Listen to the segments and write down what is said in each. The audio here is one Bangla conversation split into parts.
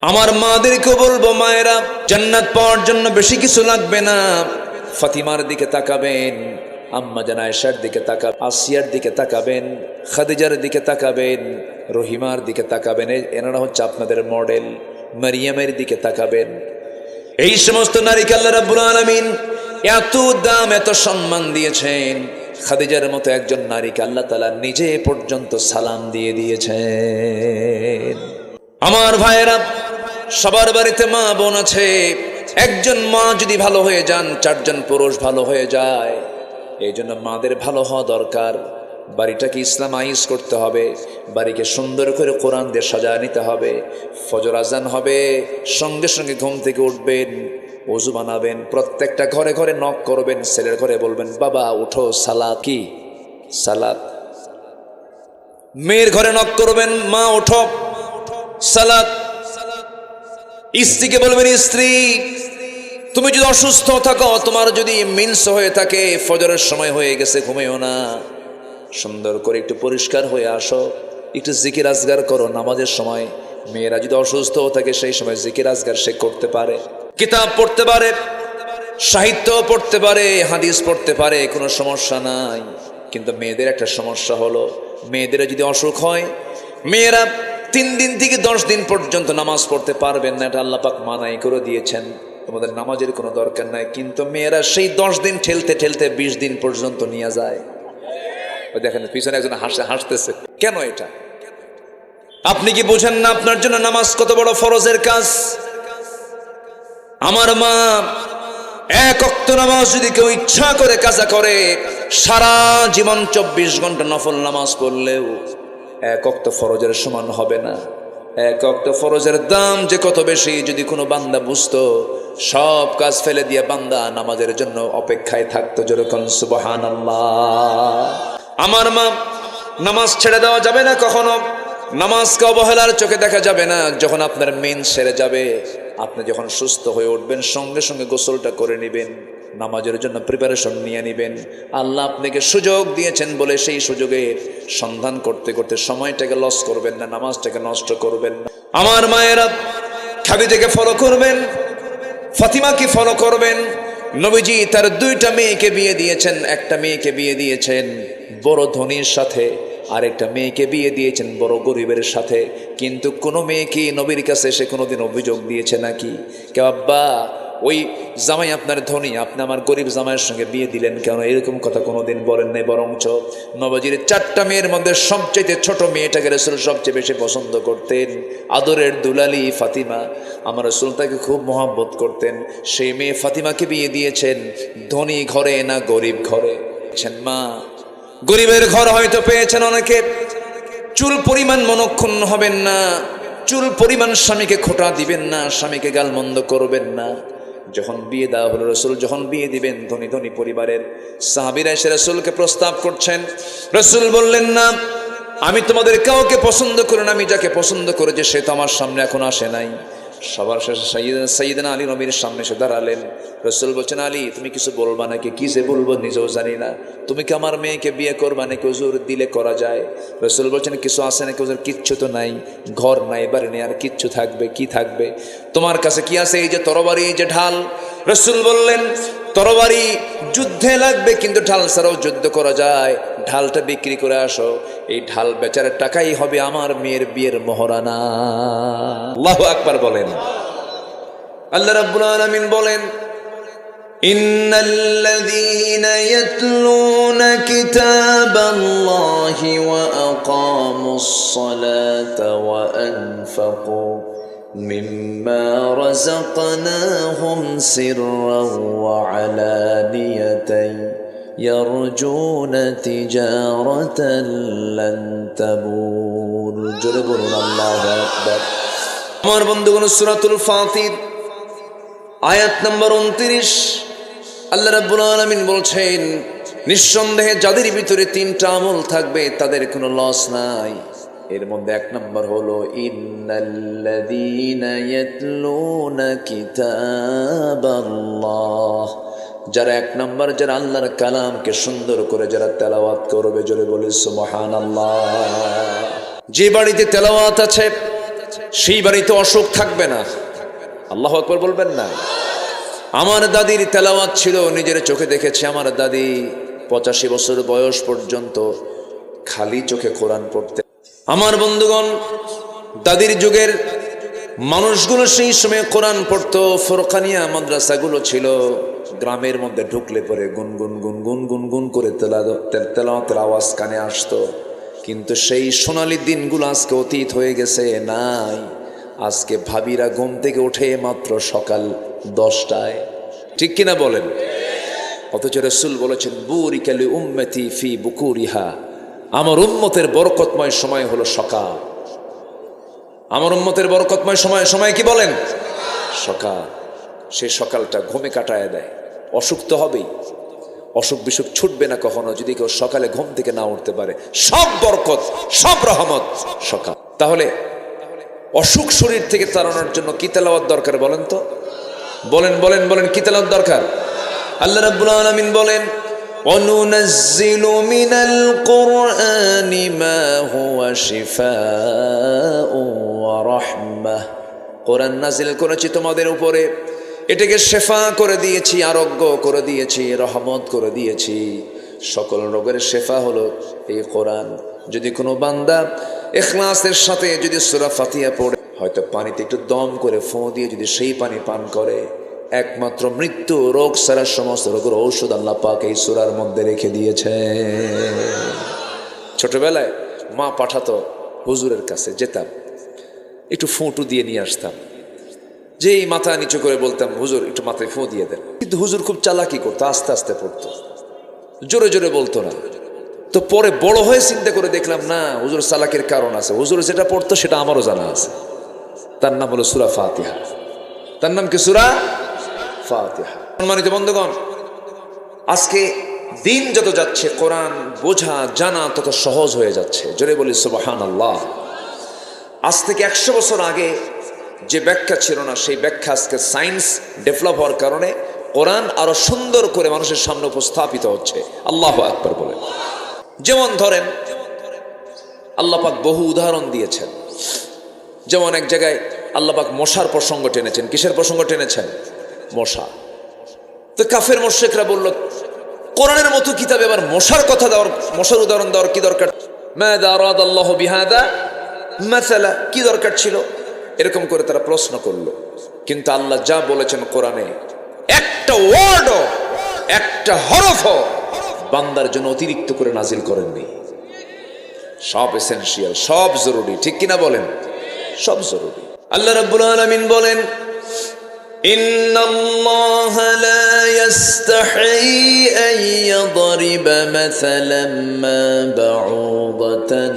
আমার মাদেরকে বলবো, মায়েরা, জান্নাত পাওয়ার জন্য বেশি কিছু লাগবে না। ফাতিমার দিকে তাকাবেন, আম্মা জান আয়েশার দিকে তাকাবেন, আসিয়ার দিকে তাকাবেন, খাদিজার দিকে তাকাবেন, রহিমার দিকে তাকাবেন। এনারা হচ্ছে আপনাদের মডেল। মারিয়ামের দিকে তাকাবেন। এই সমস্ত নারীকে আল্লাহ রাব্বুল আলামিন এত দাম, এত সম্মান দিয়েছেন। খাদিজার মতো একজন নারীকে আল্লাহ তাআলা নিজে পর্যন্ত সালাম দিয়ে দিয়েছেন। আমার ভাইয়েরা, সবার বাড়িতে মা বোন আছে। একজন মা যদি ভালো হয়ে যান, চারজন পুরুষ ভালো হয়ে যায়। এই জন্য মাদের ভালো হওয়া দরকার। বাড়িটাকে ইসলামাইজ করতে হবে, বাড়িকে সুন্দর করে কোরআন দিয়ে সাজায় নিতে হবে। ফজর আজান হবে, সঙ্গে সঙ্গে ঘুম থেকে উঠবেন, ওযু বানাবেন, প্রত্যেকটা ঘরে ঘরে নক করবেন, ছেলের ঘরে বলবেন, বাবা উঠো, সালাত। কি সালাত? মেয়ের ঘরে নক করবেন, মা উঠো, সালাত। স্ত্রীকে বলবেন, স্ত্রী তুমি যদি অসুস্থ থাকো, তোমার যদি মিন্স হয়ে থাকে, ফজরের সময় হয়ে গেছে, ঘুমিও না, সুন্দর করে একটু পরিষ্কার হয়ে আসো, একটু জিকির আজগার করো নামাজের সময়। মেয়েরা যদি অসুস্থ থাকে, সেই সময় জিকির আজগার সে করতে পারে, কিতাব পড়তে পারে, সাহিত্য পড়তে পারে, হাদিস পড়তে পারে, কোনো সমস্যা নাই। কিন্তু মেয়েদের একটা সমস্যা হলো, মেয়েদের যদি অসুখ হয়, মেয়েরা 3 দিন থেকে 10 দিন পর্যন্ত নামাজ পড়তে পারবেন না। এটা আল্লাহ পাক মানাই করে দিয়েছেন, তোমাদের নামাজের কোনো দরকার নাই। কিন্তু মেয়েরা সেই 10 দিন ঠেলতে ঠেলতে 20 দিন পর্যন্ত নিয়ে যায়। দেখেন পিছনে একজন হাসতেছে, কেন এটা? আপনি কি বোঝেন না আপনার জন্য নামাজ কত বড় ফরজের কাজ? আমার মা, 1 ওয়াক্ত নামাজ যদি কেউ ইচ্ছা করে কাজা করে, সারা জীবন 24 ঘন্টা নফল নামাজ পড়লেও 1 ওয়াক্ত ফরজের সমান হবে না। 1 ওয়াক্ত ফরজের দাম যে কত বেশি, যদি কোনো বান্দা বুঝতো, সব কাজ ফেলে দিয়ে বান্দা নামাজের জন্য অপেক্ষায় থাকতো। যেরকম সুবহানাল্লাহ। আমার মা, নামাজ ছেড়ে দেওয়া যাবে না কখনো। নামাজকে অবহেলার চোখে দেখা যাবে না। যখন আপনার মেন সেরে যাবে, আপনি যখন সুস্থ হয়ে উঠবেন, সঙ্গে সঙ্গে গোসলটা করে নেবেন, নামাজের জন্য প্রিপারেশন নিয়ে নেবেন। আল্লাহ আপনাকে সুযোগ দিয়েছেন বলে সেই সুযোগের সন্ধান করতে করতে সময়টাকে লস করবেন না, নামাজটাকে নষ্ট করবেন না। আমার মায়েরা, খাদিজাকে ফলো করবেন, ফাতিমাকে ফলো করবেন। নবীজি তার 2টা মেয়েকে বিয়ে দিয়েছেন। একটা মেয়েকে বিয়ে দিয়েছেন বড় ধনীর সাথে, আরেকটা মেয়েকে বিয়ে দিয়েছেন বড় গরিবের সাথে। কিন্তু কোনো মেয়ে কি নবীর কাছে এসে কোনোদিন অভিযোগ দিয়েছে নাকি? কে আব্বা, ওই জামাই আপনার ধনী, আপনি আমার গরিব জামাইয়ের সঙ্গে বিয়ে দিলেন কেন? এরকম কথা কোনোদিন বলেন নাই। বরঞ্চ নবীজির 4টা মেয়ের মধ্যে সবচেয়ে ছোট মেয়েটাকে রাসূল সবচেয়ে বেশি পছন্দ করতেন। আদরের দুলালি ফাতিমা, আমার রাসূল তাকে খুব মহব্বত করতেন। সেই মেয়ে ফাতিমাকে বিয়ে দিয়েছেন ধনী ঘরে না গরিব ঘরে। মা, গরিবের ঘর হয়তো পেয়েছেন অনেকে। চুল পরিমাণ মনক্ষুণ্ণ হবেন না, চুল পরিমাণ স্বামীকে খোঁটা দিবেন না, স্বামীকে গালমন্দ করবেন না। যখন বিয়ে দেওয়া হলো, রাসূল যখন বিয়ে দিবেন, ধনী ধনী পরিবারের সাহাবীরা এসে রাসূলকে প্রস্তাব করছেন। রাসূল বললেন, না, আমি তোমাদের কাউকে পছন্দ করি না, আমি যাকে পছন্দ করেছি সে তো আমার সামনে এখন আসে নাই। সবার শেষে সাইয়েদনা আলী নবীর সামনে এসে দাঁড়ালেন। রাসূল বলছেন, আলী তুমি কিছু বলবা নাকি? কি যে বলবো নিজেও জানি না। তুমি কি আমার মেয়েকে বিয়ে করবা নাকি? হুজুর দিলে করা যায়। রাসূল বলছেন, কিছু আছে নাকি? হুজুর কিচ্ছু তো নাই, ঘর নাই, বাড়ি নেই, আর কিচ্ছু থাকবে? কি থাকবে? তোমার কাছে কি আছে? এই যে তরবারি, এই যে ঢাল। রাসূল বললেন, তরবারি যুদ্ধে লাগবে, কিন্তু ঢাল ছাড়াও যুদ্ধ করা যায়। ঢালটা বিক্রি করে আসো, এই ঢাল বেচার টাকাই হবে আমার মেয়ের বিয়ের মহরানা। আল্লাহু আকবার বলেন। আল্লাহ রাব্বুল আলামিন বলেন, ইন্নাল্লাযীনা ইয়াতলুনা কিতাবাল্লাহি ওয়া আকামুস সালাতা ওয়া আনফাকু মিম্মা রাযাকনাহুম সিররান ওয়া আলানিয়াতান ইয়ারজুনা তিজারাতান লান তাবুর। জোরে বলুন আল্লাহু আকবার। আমার বন্ধুগণ, সূরাতুল ফাতির আয়াত নম্বর 29 আল্লাহ রাব্বুল আলামিন বলছেন, নিঃসন্দেহে যাদের ভিতরে 3টা আমল থাকবে তাদের কোনো লস নাই। এর মধ্যে 1 নম্বর হলো, ইন্নাল্লাযীনা ইয়াতলুনা কিতাবাল্লাহ। যারা 1 নম্বর, যারা আল্লাহর কালামকে সুন্দর করে যারা তেলাওয়াত করবে, জোরে বলে সুবহানাল্লাহ। যে বাড়িতে তেলাওয়াত আছে, সেই বাড়িতে অসুখ থাকবে না। আল্লাহু আকবার বলবেন না? আমার দাদির তেলাওয়াত ছিল, নিজের চোখে দেখেছি। আমার দাদি 85 বছর বয়স পর্যন্ত খালি চোখে কোরআন পড়তে। আমার বন্ধুগণ, দাদির যুগের মানুষগুলো সেই সময় কোরআন পড়তো। ফোরকানিয়া মাদ্রাসাগুলো ছিল গ্রামের মধ্যে, ঢুকলে পরে গুনগুন গুনগুন গুনগুন করে তেলাওয়াতের আওয়াজ কানে আসতো। কিন্তু সেই সোনালি দিনগুলো আজকে অতীত হয়ে গেছে, নাই। আজকে ভাবিরা ঘুম থেকে ওঠে মাত্র সকাল 10টায়, ঠিক কিনা বলেন? অথচ রাসূল বলেছেন, বুরিকা লি উম্মতি ফি বুকুরিহা, আমার উম্মতের বরকতময় সময় হলো সকাল। আমার উম্মতের বরকতময় সময় কি বলেন? সকাল। সেই সকালটা ঘুমে কাটায় দেয়। অসুখ তো হবেই, অসুখ বিসুখ ছুটবে না কখনো যদি কেউ সকালে ঘুম থেকে না উঠতে পারে। সব বরকত, সব রহমত সকাল। তাহলে অসুখ শরীর থেকে তাড়ানোর জন্য কি তেলাওয়াত দরকার বলেন তো? বলেন বলেন বলেন, কি তেলাওয়াত দরকার? আল্লাহ রাব্বুল আলামিন বলেন, ওয়ানুনাজ্জিলু মিনাল কুরআনি মা হুয়া শিফাউ ওয়া রাহমাহ। কোরআন নাজিল করেছি তোমাদের উপরে, এটাকে শেফা করে দিয়েছি, আরোগ্য করে দিয়েছি, রহমত করে দিয়েছি। সকল রোগের শেফা হলো এই কোরআন। যদি কোনো বান্দা ইখলাসের সাথে যদি সূরা ফাতিহা পড়ে, হয়তো পানিতে একটু দম করে ফোঁ দিয়ে যদি সেই পানি পান করে, একমাত্র মৃত্যু রোগ ছাড়া সমস্ত রোগের ঔষধ আল্লাহ পাক এই সূরার মধ্যে রেখে দিয়েছে। ছোটবেলায় মা পাঠাতো হুজুরের কাছে, যেতাম, একটু ফোঁটু দিয়ে নিয়ে আসতাম। যেই মাথা নিচু করে বলতাম, হুজুর একটু মাথায় ফোঁ দিয়ে দেন। কিন্তু হুজুর খুব চালাকি করতো, আস্তে আস্তে পড়তো, জোরে জোরে বলতো না। তো পরে বড় হয়ে চিন্তা করে দেখলাম, না, হুজুর চালাকির কারণ আছে। হুজুর যেটা পড়তো সেটা আমারও জানা আছে। তার নাম হলো সূরা ফাতিহা। তার নাম কি? সূরা ফাতিহা। সম্মানিত বন্ধুগণ, আজকে দিন যত যাচ্ছে কোরআন বোঝা জানা তত সহজ হয়ে যাচ্ছে। জোরে বলি সুবহানাল্লাহ। আজ থেকে 100 বছর আগে যে ব্যাখ্যা ছিল না, সেই ব্যাখ্যা আজকে সায়েন্স ডেভেলপ হওয়ার কারণে কোরআন আরো সুন্দর করে মানুষের সামনে উপস্থাপিত হচ্ছে। আল্লাহু আকবার বলে। যেমন ধরেন, আল্লাহ পাক বহু উদাহরণ দিয়েছেন। যেমন এক জায়গায় আল্লাহ পাক মশার প্রসঙ্গ টেনেছেন। কিসের প্রসঙ্গ টেনেছেন? মশা। তো কাফের মুশরিকরা বলল, কোরআনের মতো কিতাবে আবার মশার কথা দেওয়ার, মশার উদাহরণ দেওয়ার কি দরকার? মাযা আরাদাল্লাহু বিহাদা মাসালা, কি দরকার ছিল? এরকম করে তারা প্রশ্ন করলো। কিন্তু আল্লাহ যা বলেছেন কোরআনে, একটা ওয়ার্ডও, একটা হরফও বান্দার জন্য অতিরিক্ত করে নাজিল করেননি। সব এসেনশিয়াল, সব জরুরি, ঠিক কিনা বলেন? সব জরুরি। আল্লাহ রাব্বুল আলামিন বলেন, ইন্নাল্লাহা লা ইস্তাহি আন ইয়াদরিবা মাসালাম মা বাউদাতান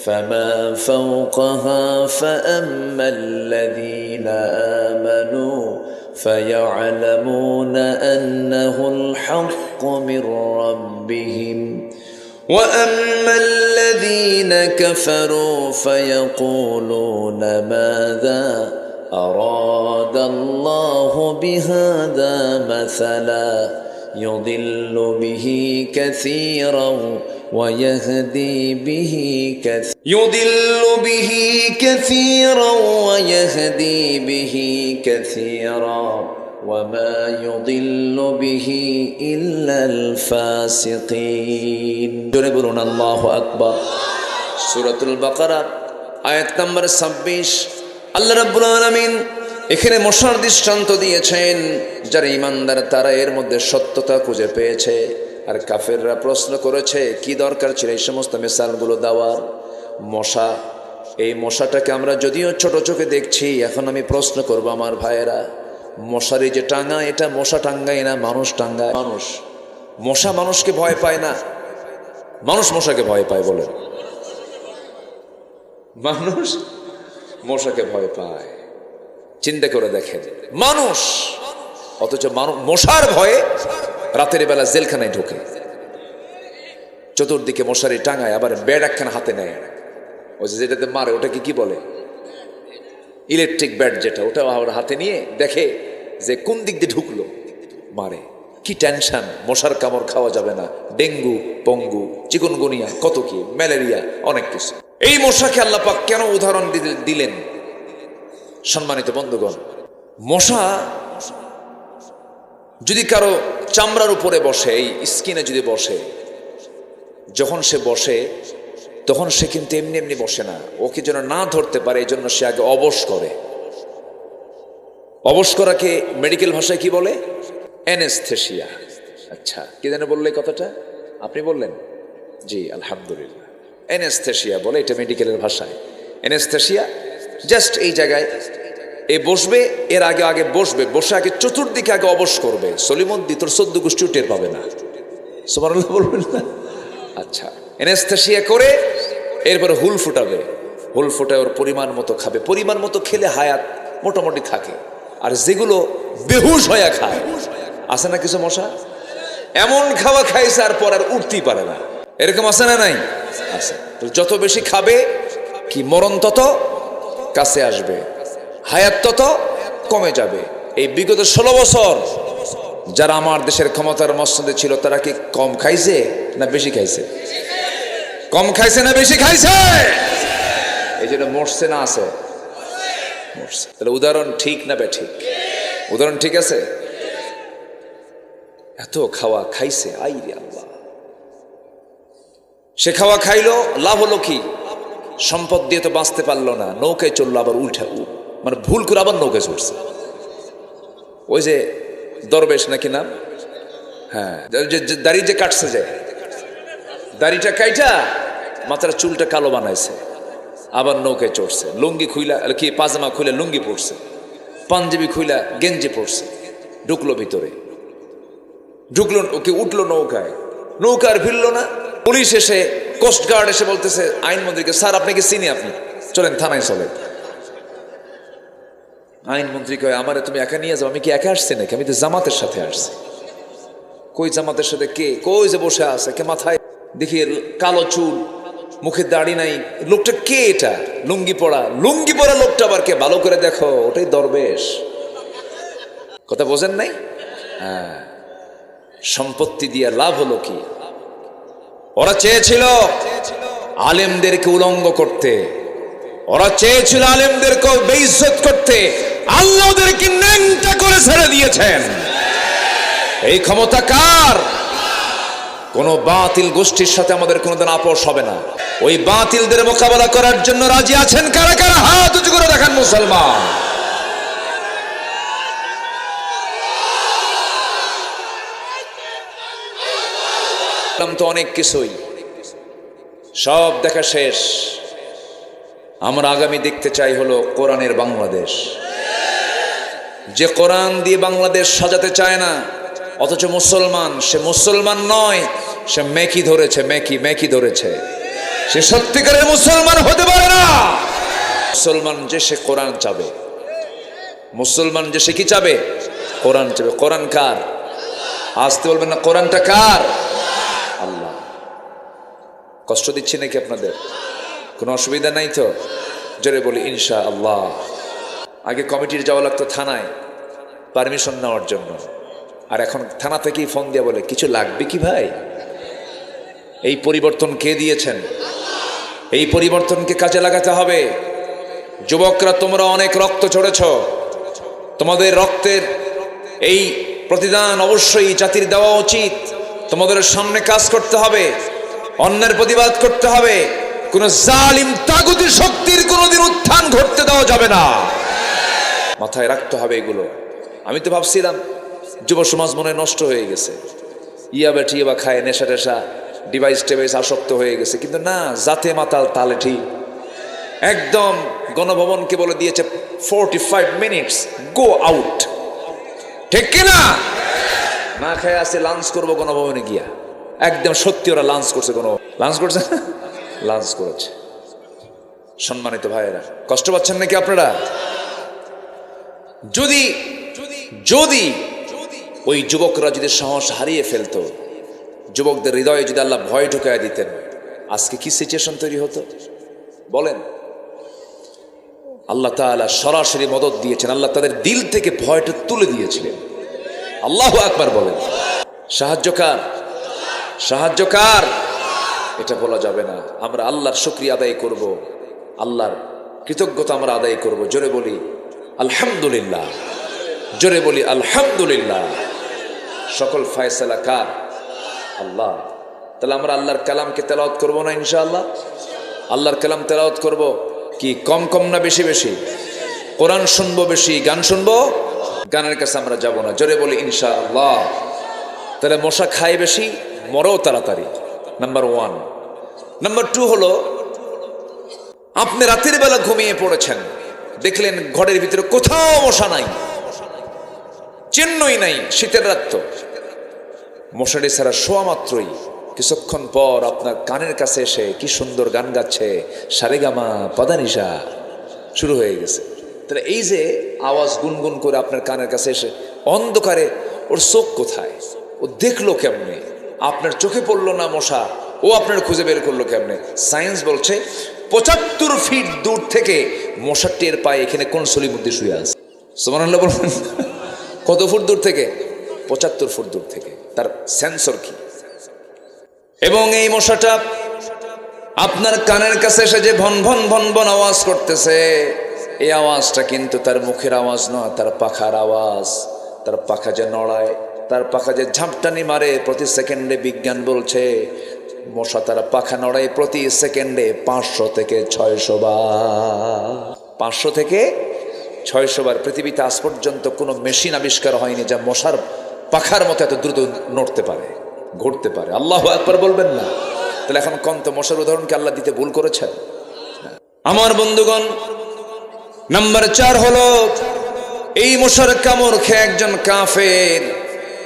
فما فوقها فأما الذين آمنوا فيعلمون أنه الحق من ربهم وأما الذين كفروا فيقولون ماذا أراد الله بهذا مثلا يضل به كثيرا ويهدي به كثيرا ويهدي به كثيرا وما يضل به إلا الفاسقين. জোরে বলুন আল্লাহু আকবার। সূরাতুল বাকারা আয়াত নম্বর 26। আল্লাহ রাব্বুল আলামিন এখানে মশার দৃষ্টান্ত দিয়েছেন। যারা ঈমানদার তারা এর মধ্যে সত্যতা খুঁজে পেয়েছে। আর কাফেররা প্রশ্ন করেছে, কি দরকার ছিল এই সমস্ত মিসালগুলো দেওয়ার? মশা, এই মশাটাকে আমরা যদিও ছোট চোখে দেখছি, এখন আমি প্রশ্ন করব আমার ভাইয়েরা, মশারি যে টাঙ্গা, এটা মশা টাঙ্গায় না, মানুষ টাঙ্গায়। মানুষ, মশা মানুষকে ভয় পায় না, মানুষ মশাকে ভয় পায়। বলে, মানুষ মশাকে ভয় পায়। চিন্তা করে দেখেন, মানুষ, অথচ মশার ভয়ে রাতের বেলা জেলখানায় ঢোকে, চতুর্দিকে মশারি টাঙায়, আবার ব্যাট একখানা হাতে নেয়। ওই যেটাতে মারে ওটাকে কি বলে? ইলেকট্রিক ব্যাট যেটা, ওটা আবার হাতে নিয়ে দেখে যে কোন দিক দিয়ে ঢুকলো, মারে। কি টেনশন, মশার কামড় খাওয়া যাবে না, ডেঙ্গু, পঙ্গু, চিকুনগুনিয়া, কত কি, ম্যালেরিয়া, অনেক কিছু। এই মশাকে আল্লাহ পাক কেন উদাহরণ দিলেন? সম্মানিত বন্ধুগণ, মশা যদি কারো চামড়ার উপরে বসে, এই স্কিনে যদি বসে, যখন সে বসে তখন সে কিন্তু এমনি এমনি বসে না, ওকে যেন না ধরতে পারে এই জন্য সে আগে অবশ করে। অবশ করাকে মেডিকেল ভাষায় কি বলে? অ্যানেস্থেসিয়া। আচ্ছা, কি যেন বললে কথাটা? আপনি বললেন? জি, আলহামদুলিল্লাহ। অ্যানেস্থেসিয়া বলে এটা মেডিকেলের ভাষায়। অ্যানেস্থেসিয়া জাস্ট এই জায়গায় এ বসবে, এর আগে আগে বসবে, বসে আগে চতুর্দিকে আগে অবশ করবে। সলিমদ্দি তোর 14 গোষ্ঠী টের পাবে না, সুবহানাল্লাহ বলবেন না? আচ্ছা, অ্যানেস্থেসিয়া করে এরপরে হুল ফুটাবে। হুল ফুটায় ওর পরিমাণ মতো খাবে, পরিমাণ মতো খেলে হায়াত মোটামুটি থাকে। আর যেগুলো বেহুশ হয়ে খায়, আছে না কিছু মশা এমন খাওয়া খাইছে আর পর আর উঠতেই পারে না, এরকম আছে না? নাই, আছে। তো যত বেশি খাবে কি মরণ তত কাছে আসবে, হায়াত তত কমে যাবে। এই বিগত 16 বছর যারা আমার দেশের ক্ষমতার মসনদে ছিল তারা কি কম খাইছে না বেশি খাইছে? কম খাইছে না বেশি খাইছে? এই জন্য মরছে না আছে? মরছে। তাহলে উদাহরণ ঠিক না বেঠিক? উদাহরণ ঠিক আছে। এত খাওয়া খাইছে, আই রে আল্লাহ। সে খাওয়া খাইলো, লাভ হলো কি? সম্পদ দিয়ে তো বাঁচতে পারলো না, নৌকায় চললো, আবার উল্টা মানে ভুল করে আবার নৌকায় চড়ছে। ওই যে দরবেশ নাকি নাম, হ্যাঁ, দাড়ি যে কাটছে, যে দাড়িটা কাইটা মাথার চুলটা কালো বানাইছে, আবার নৌকায় চড়ছে। লুঙ্গি খুইলা কি পাজামা খুইলা লুঙ্গি পড়ছে, পাঞ্জাবি খুইলা গেঞ্জি পড়ছে, ঢুকলো ভিতরে, ঢুকলো, ওকে উঠলো নৌকায়, নৌকা আর ভিড়লো না। পুলিশ এসে, কোস্টগার্ড এসে বলতেছে আইনমন্ত্রীকে, স্যার আপনাকে চিনি, আপনি চলেন থানায় চলেন। আইনমন্ত্রী কয়, আমারে তুমি একা নিয়ে যাও। আমি কি একা আসছি নাকি? আমি তো জামাতের সাথে আসছি। কই জামাতের সাথে? কে? কই যে বসে আছে, কে মাথায় দেখি কালো চুল, মুখে দাড়ি নাই, লোকটা কে? এটা লুঙ্গি পড়া লোকটা আবার কে? ভালো করে দেখো, ওটাই দরবেশ। কথা বোঝেন নাই? হ্যাঁ, সম্পত্তি দিয়ে লাভ হলো কি? ওরা চেয়েছিল আলেমদেরকে উলঙ্গ করতে, ওরা চেয়েছিল আলেমদেরকে বেইজ্জত করতে, আল্লাহ ওদেরকে ন্যাংটা করে ছেড়ে দিয়েছেন। এই ক্ষমতা কার? কোন বাতিল গোষ্ঠীর সাথে আমাদের কোনোদিন আপোষ হবে না। ওই বাতিলদের মোকাবেলা করার জন্য রাজি আছেন কারা কারা? হাত উঁচু করে দেখান মুসলমান। তো অনেক কিছুই, সব দেখা শেষ। আমরা আগামী দেখতে চাই হলো কোরআনের বাংলাদেশ। যে কোরআন দিয়ে বাংলাদেশ সাজাতে চায় না, অথচ মুসলমান, সে মুসলমান নয়, সে মেকি ধরেছে, মেকি ধরেছে। সে সত্যিকারের মুসলমান হতে পারে না। মুসলমান যে সে কোরআন চাবে, মুসলমান যে সে কি চাবে? কোরআন চাবে। কোরআন কার? আসতে বলবেন না, কোরআনটা কার? আল্লাহ। কষ্ট দিচ্ছি নাকি আপনাদের? কোনো অসুবিধা নাই তো? জোরে বলি ইনশা আল্লাহ। আগে কমিটির যাওয়া লাগতো থানায় পারমিশন নেওয়ার জন্য, আর এখন থানা থেকেই ফোন দিয়ে বলে কিছু লাগবে কি ভাই? এই পরিবর্তন কে দিয়েছেন? এই পরিবর্তনকে কাজে লাগাতে হবে। যুবকরা, তোমরা অনেক রক্ত ঝরেছ, তোমাদের রক্তের এই প্রতিদান অবশ্যই জাতির দেওয়া উচিত। তোমাদের সামনে কাজ করতে হবে, অন্যের প্রতিবাদ করতে হবে। কোন জালিম তাগুতি শক্তির কোনোদিন উত্থান ঘটতে দেওয়া যাবে না, মাথায় রাখতে হবে এগুলো। আমি তো ভাবছিলাম যুব সমাজ মনে নষ্ট হয়ে গেছে, ইয়াবা খায়, নেশা টেশা, ডিভাইস টেভাইস আসক্ত হয়ে গেছে, কিন্তু না, জাতে মাতাল তালে ঠিক। একদম গণভবনকে বলে দিয়েছে 45 মিনিটস গো আউট, ঠিক কিনা? না খায় আছে লাঞ্চ করবো গণভবনে গিয়া। একদম সত্যি ওরা লাঞ্চ করছে, লাঞ্চ করছে, লাঞ্চ করেছে। সম্মানিত ভাইয়েরা, কষ্ট পাচ্ছেন নাকি আপনারা? যদি যদি ওই যুবকরা যদি সাহস হারিয়ে ফেলতো, যুবকদের হৃদয়ে যদি আল্লাহ ভয় ঢুকায় দিতেন, আজকে কি সিচুয়েশন তৈরি হতো বলেন? আল্লাহ তাআলা সরাসরি মদদ দিয়েছেন, আল্লাহ তাদের দিল থেকে ভয়টা তুলে দিয়েছিলেন। আল্লাহু আকবার বলেন। সাহায্যকার, সাহায্যকার এটা বলা যাবে না। আমরা আল্লাহর শুকরিয়া আদায় করব, আল্লাহর কৃতজ্ঞতা আমরা আদায় করব। জোরে বলি আলহামদুলিল্লাহ, জোরে বলি আলহামদুলিল্লাহ। সকল ফয়সালা কার? আল্লাহ। তাহলে আমরা আল্লাহর কালামকে তেলাওয়াত করবো না ইনশাআল্লাহ? আল্লাহর কালাম তেলাওয়াত করব কি কম কম না বেশি বেশি? কোরআন শুনবো বেশি, গান শুনবো, গানের কাছে আমরা যাব না। জোরে বলি ইনশাআল্লাহ। তাহলে মশা খায় বেশি, মরেও তাড়াতাড়ি, নাম্বার 1। নাম্বার 2 হলো, আপনি রাতের বেলা ঘুমিয়ে পড়েছেন, দেখলেন ঘরের ভিতরে কোথাও মশা নাই, চিহ্নই নাই, শীতের রাত তো, মশারি ছাড়া শোয়া মাত্রই কিছুক্ষণ পর আপনার কানের কাছে এসে কি সুন্দর গান গাচ্ছে, সারেগামা পাদানিসা শুরু হয়ে গেছে। তাহলে এই যে আওয়াজ গুনগুন করে আপনার কানের কাছে এসে, অন্ধকারে ওর চোখ কোথায়, ও দেখলো কেমনে? আপনার চোখে পড়লো না মশা, ও আপনার খুঁজে বের করলো কেমনে? সায়েন্স বলছে 75 ফিট দূর থেকে মশা টের পায় এখানে কোন সলির মধ্যে শুয়ে আছে। সুবহানাল্লাহ বলবেন। কত ফুট দূর থেকে? 75 ফুট দূর থেকে। তার সেন্সর কি? এবং এই মশাটা আপনার কানের কাছে এসে যে ভন ভন ভন ভন আওয়াজ করতেছে, এই আওয়াজটা কিন্তু তার মুখের আওয়াজ নয়, তার পাখার আওয়াজ। তার পাখা যে নড়ায়, তার পাখা যে ঝাপটানি মারে প্রতি সেকেন্ডে, বিজ্ঞান বলছে মশা তার পাখা নড়ায় প্রতি সেকেন্ডে 500 থেকে 600 বার। 500 থেকে 600 বার। পৃথিবীতে আজ পর্যন্ত কোনো মেশিন আবিষ্কার হয়নি যা মশার পাখার মতো এত দ্রুত নড়তে পারে, ঘুরতে পারে। আল্লাহু আকবার বলবেন না? তাহলে এখন কম তো মশার উদাহরণকে আল্লাহ দিতে ভুল করেছেন? আমার বন্ধুগণ, নাম্বার 4 হলো, এই মশার কামড় খেয়ে একজন কাফের,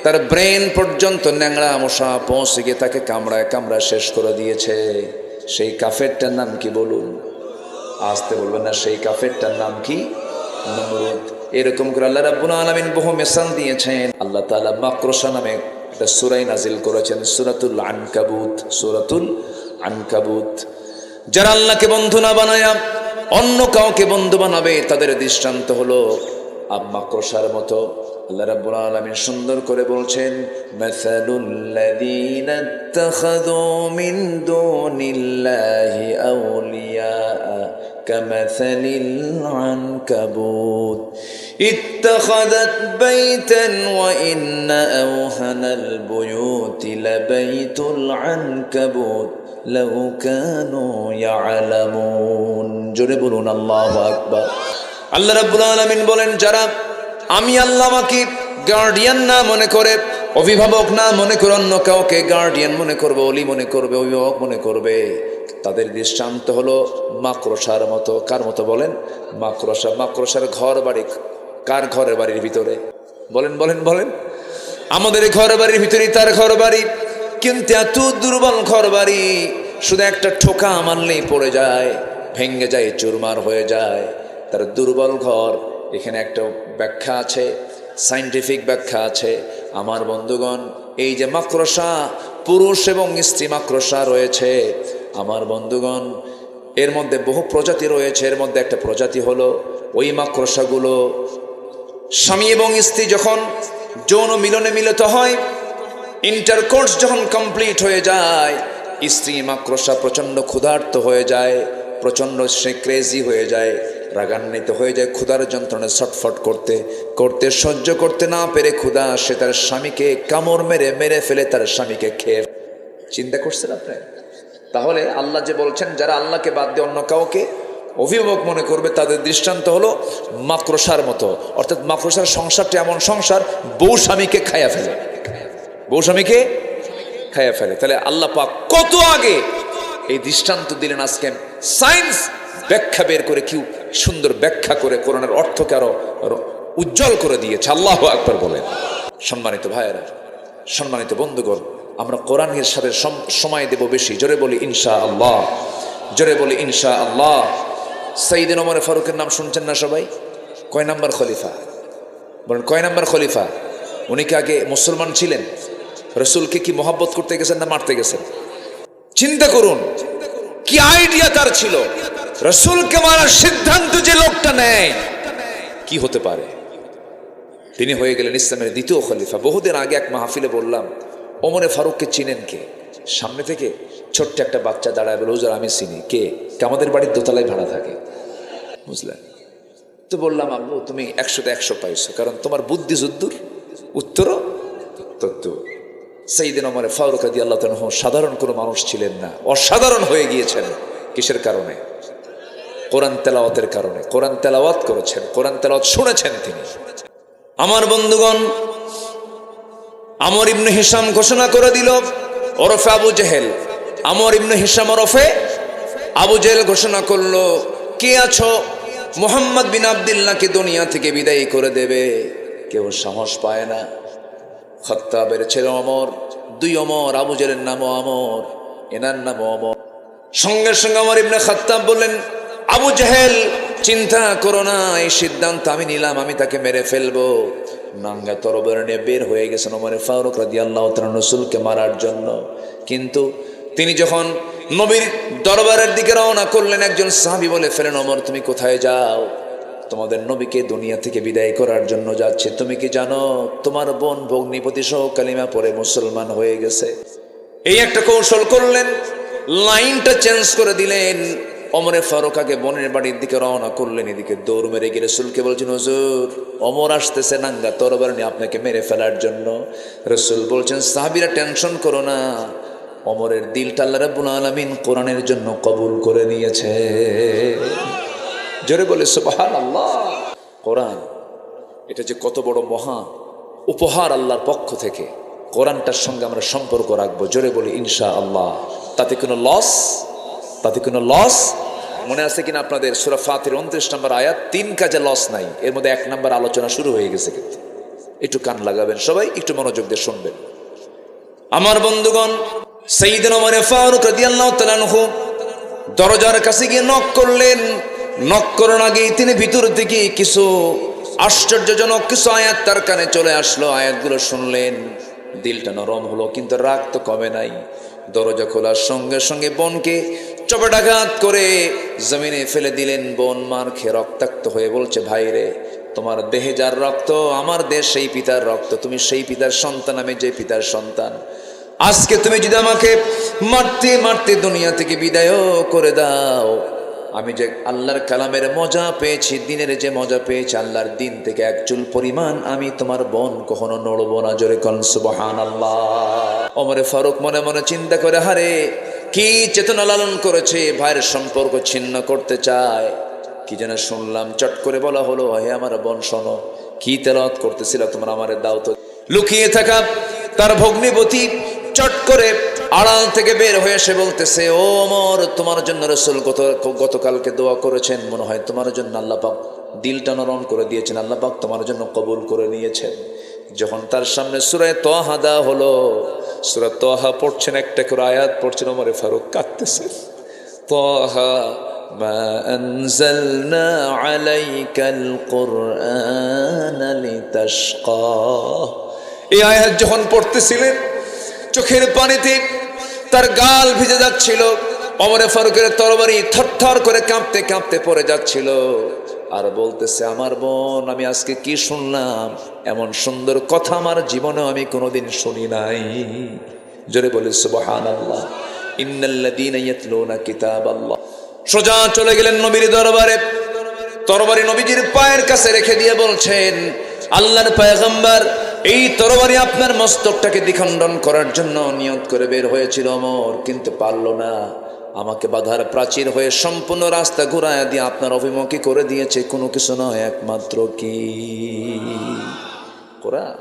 তার ব্রেন পর্যন্ত ন্যাংরা মশা পৌঁছে গিয়ে তাকে কামড়ায় কামড়ায় শেষ করে দিয়েছে। সেই কাফেরটার নাম কি বলুন? আসতে বলবেন না। সেই কাফেরটার নাম কি? নমরুদ। এরকম করে আল্লাহ রাব্বুল আলামিন বহু মিসাল দিয়েছেন। আল্লাহ তাআলা মাকরসা নামে একটা সূরা নাজিল করেছেন, সূরাতুল আনকাবুত। সূরাতুল আনকাবুত। যারা আল্লাহকে বন্ধু না বানায়া অন্য কাউকে বন্ধু বানাবে, তাদের দৃষ্টান্ত হলো মাকড়সার মতো। আল্লাহ রাব্বুল আলামিন সুন্দর করে বলছেন, মাসালুল লাযীনা ইত্তাখাযু মিন দুনিল্লাহি আউলিয়া কামাসালিল আনকাবুত ইত্তাখাযাত বাইতান ওয়া ইন্না আওহানাল বুয়ুতি লাবাইতুল আনকাবুত লাউ কানু ইয়ালামুন। জোরে বলুন আল্লাহু আকবার। আল্লাহ রাব্বুল আলামিন বলেন, যারা আমি আল্লাহ আমাকে গার্ডিয়ান না মনে করে, অভিভাবক না মনে করে অন্য কাউকে গার্ডিয়ান মনে করবে, ওলি মনে করবে, অভিভাবক মনে করবে, তাদের দৃষ্টান্ত হলো মাকড়সার মতো। কার মতো বলেন? মাকড়সা। মাকড়সার ঘর বাড়ি কার? ঘরের বাড়ির ভিতরে। বলেন বলেন বলেন। আমাদের ঘর বাড়ির ভিতরেই তার ঘর বাড়ি, কিন্তু এত দুর্বল ঘর বাড়ি, শুধু একটা ঠোকা মারলেই পড়ে যায়, ভেঙে যায়, চুরমার হয়ে যায় তার দুর্বল ঘর। এখানে একটা ব্যাখ্যা আছে, সায়েন্টিফিক ব্যাখ্যা আছে। আমার বন্ধুগণ, এই যে মাকড়সা, পুরুষ এবং স্ত্রী মাকড়সা রয়েছে, আমার বন্ধুগণ, এর মধ্যে বহু প্রজাতি রয়েছে। এর মধ্যে একটা প্রজাতি হলো ওই মাকড়সাগুলো স্বামী এবং স্ত্রী যখন যৌন মিলনে মিলিত হয়, ইন্টারকোর্স যখন কমপ্লিট হয়ে যায়, স্ত্রী মাকড়সা প্রচণ্ড ক্ষুধার্ত হয়ে যায়, প্রচণ্ড সে ক্রেজি হয়ে যায়, রাগান্বিত হয়ে যায়, ক্ষুধার যন্ত্রণায় ছটফট করতে করতে সহ্য করতে না পেরে ক্ষুধা, সে তার স্বামীকে কামড় মেরে মেরে ফেলে তার স্বামীকে খেয়ে। চিন্তা করছেন আপনি? তাহলে আল্লাহ যে বলছেন, যারা আল্লাহকে বাদ দিয়ে অন্য কাউকে অভিভাবক মনে করবে, তাদের দৃষ্টান্ত হলো মাকড়সার মতো। অর্থাৎ মাকড়সার সংসারটা এমন সংসার, বউ স্বামীকে খাইয়া ফেলে, বউ স্বামীকে খাইয়া ফেলে। তাহলে আল্লাহ পাক কত আগে এই দৃষ্টান্ত দিলেন। আজকে সায়েন্স ব্যাখ্যা বের করে, কি সুন্দর ব্যাখ্যা করে কোরআনের অর্থকে আরো উজ্জ্বল করে দিয়েছে। আল্লাহু আকবার বলেন। সম্মানিত ভাইয়েরা, সম্মানিত বন্ধুগণ, আমরা কোরআনের সাথে সময় দেব বেশি। জোরে বলি ইনশাআল্লাহ, জোরে বলি ইনশাআল্লাহ। সাইয়েদনা ওমর ফারুকের নাম শুনছেন না সবাই? কয় নাম্বার খলিফা? বলেন, কয় নাম্বার খলিফা? উনি কি আগে মুসলমান ছিলেন? রসুলকে কি মহব্বত করতে গেছেন না মারতে গেছেন? চিন্তা করুন কি আইডিয়া তার ছিল। রসুলকে মারার সিদ্ধান্ত যে লোকটা নেয়, কি হতে পারে? তিনি হয়ে গেলেন ইসলামের দ্বিতীয় খলিফা। বহুদিন আগে এক মাহফিলে বললাম, ওমরে ফারুককে চিনেন কে? সামনে থেকে ছোট্ট একটা বাচ্চা দাঁড়ায় বলে, হুজুর আমি চিনি। কে? আমাদের বাড়ির দোতলায় ভাড়া থাকে, বুঝলেন? তো বললাম, আব্বু তুমি 100-তে 100 পাইছো, কারণ তোমার বুদ্ধি যদ্দুর উত্তরও তদ্দুর। সাইয়েদনা ওমর ফারুক রাদিয়াল্লাহু তাআলা সাধারণ কোনো মানুষ ছিলেন না, অসাধারণ হয়ে গিয়েছেন। কিসের কারণে? কোরআন তেলাওয়াতের কারণে। কোরআন তেলাওয়াত করেছেন, কোরআন তেলাওয়াত শুনেছেন তিনি। আমার বন্ধুগণ, আমর ইবনে হিশাম ঘোষণা করে দিল ওরফে আবু জেহেল। আমর ইবনে হিশাম ওরফে আবু জেহেল ঘোষণা করলো, কে আছো মুহাম্মদ বিন আব্দুল্লাহকে দুনিয়া থেকে বিদায় করে দেবে? কেউ সাহস পায় না। খাত্তাবের ছেলে অমর, 2 অমর, আবু জেহেলের নামও আমর, এনার নামও অমর। সঙ্গে সঙ্গে আমর ইবনে খাত্তাব বললেন, আবু জেহেল চিন্তা করো না, এই সিদ্ধান্ত আমি নিলাম, আমি তাকে মেরে ফেলবো। নাঙ্গা তরবারি নিয়ে বের হয়ে গেছেন ওমর ফারুক রাদিয়াল্লাহু তাআলা রাসূলকে মারার জন্য। কিন্তু তিনি যখন নবীর দরবারের দিকে রওনা করলেন, একজন সাহাবী বলে ফেলেন, ওমর তুমি কোথায় যাও? তোমাদের নবীকে দুনিয়া থেকে বিদায় করার জন্য যাচ্ছে। তুমি কি জানো তোমার বোন ভগ্নিপতি সহ কালিমা পড়ে মুসলমান হয়ে গেছে? এই একটা কৌশল করলেন, লাইনটা চেঞ্জ করে দিলেন। ওমর ফারুক আগে বোনের বাড়ির দিকে রওনা করলেন, এদিকে দৌড় মেরে গিয়ে রাসূলকে বলছেন, হুজুর ওমর আসতেছে নাঙ্গা তরবারি নিয়ে আপনাকে মেরে ফেলার জন্য। রাসূল বলছেন, সাহাবীরা টেনশন করো না, ওমরের দিলটা আল্লাহ রাব্বুল আলামিন কোরআনের জন্য কবুল করে নিয়েছে। জোরে বলে সুবহানাল্লাহ। কোরআন এটা যে কত বড় মহা উপহার আল্লাহর পক্ষ থেকে, কোরআনটার সঙ্গে আমরা সম্পর্ক রাখবো। জোরে বলি ইনশাআল্লাহ। তাতে কোনো লস মনে আছে কিনা আপনাদের? সূরা ফাতির 29 নম্বর আয়াত, 3 কাজে লস নাই, এর মধ্যে 1 নম্বর আলোচনা শুরু হয়ে গেছে। কিন্তু একটু কান লাগাবেন সবাই, একটু মনোযোগ দিয়ে শুনবেন। আমার বন্ধুগণ, সাইয়েদনা ওমর ফারুক রাদিয়াল্লাহু তাআলা আনহু দরজার কাছে গিয়ে নক করলেন। নক করার আগেই তিনি ভিতর থেকে কিছু আশ্চর্যজনক কিছু আয়াত তার কানে চলে আসলো। আয়াতগুলো শুনলেন, দিলটা নরম হলো, কিন্তু রাগ তো কমে নাই। দরজা খোলার সঙ্গে সঙ্গে বোনকে চপেটাঘাত করে জমিনে ফেলে দিলেন। বোন মার খেয়ে রক্তাক্ত হয়ে বলছে, ভাই রে, তোমার দেহে যার রক্ত, আমার দেহ সেই পিতার রক্ত, তুমি সেই পিতার সন্তান, আমি যে পিতার সন্তান। আজকে তুমি যদি আমাকে মারতে মারতে দুনিয়া থেকে বিদায় করে দাও, আমি যে আল্লাহর কালামের মজা পেয়েছি, দিনের যে মজা পেয়েছি, আল্লাহর দিন থেকে 1 চুল পরিমাণ আমি তোমার বোন কখনো নড়বো না। জোরে কোন সুবহানাল্লাহ। ওমর ফারুক মনে মনে চিন্তা করে, হারে কি চেতনা লালন করেছে, ভাইয়ের সম্পর্ক ছিন্ন করতে চায়। কি যেন শুনলাম, চট করে বলা হলো, হে আমার বোন শোনো, কি তেলাওয়াত করতেছিল তোমরা, আমারে দাও তো। লুকিয়ে থাকা তার ভগ্নিপতি চট করে আড়াল থেকে বের হয়ে এসে বলতেছে, ও ওমর, তোমার জন্য রাসূল গতকালকে দোয়া করেছেন, মনে হয় তোমার জন্য আল্লাহ পাক দিলটা নরম করে দিয়েছেন, আল্লাহ পাক তোমার জন্য কবুল করে নিয়েছেন। যখন তার সামনে সূরা তাহা দেওয়া হলো, সূরা তাহা পড়ছেন, একটা করে আয়াত পড়ছেন, ওমর ফারুক কাঁদতেছে। তাহা মা আনজালনা আলাইকাল কুরআনা লিতাশকা। এই আয়াত যখন পড়তেছিলেন, চোখের পানিতে তার গাল ভিজে যাচ্ছিল। ওমর ফারুকের তরবারি থরথর করে কাঁপতে কাঁপতে পড়ে যাচ্ছিল, আর বলতেছে, আমার বোন, আমি আজকে কি শুনলাম, এমন সুন্দর কথা আমার জীবনেও আমি কোনোদিন শুনি নাই। জোরে বলি সুবহানাল্লাহ। ইন্নাল্লাযীনা ইয়াতলুনা কিতাবাল্লাহ। সোজা চলে গেলেন নবীর দরবারে, তরবারি নবীজির পায়ের কাছে রেখে দিয়ে বলছেন, আল্লাহর পয়গম্বর, এই তরবারি আপনার মস্তকটাকে দ্বিখণ্ডন করার জন্য নিয়ত করে বের হয়েছিল ওমর, কিন্তু পারল না। আমাকে বাধার প্রাচীর হয়ে সম্পূর্ণ রাস্তা ঘুরায় দিয়ে আপনার অভিমুখী করে দিয়েছে, কোনো কিছু নয়, একমাত্র কি কোরআন।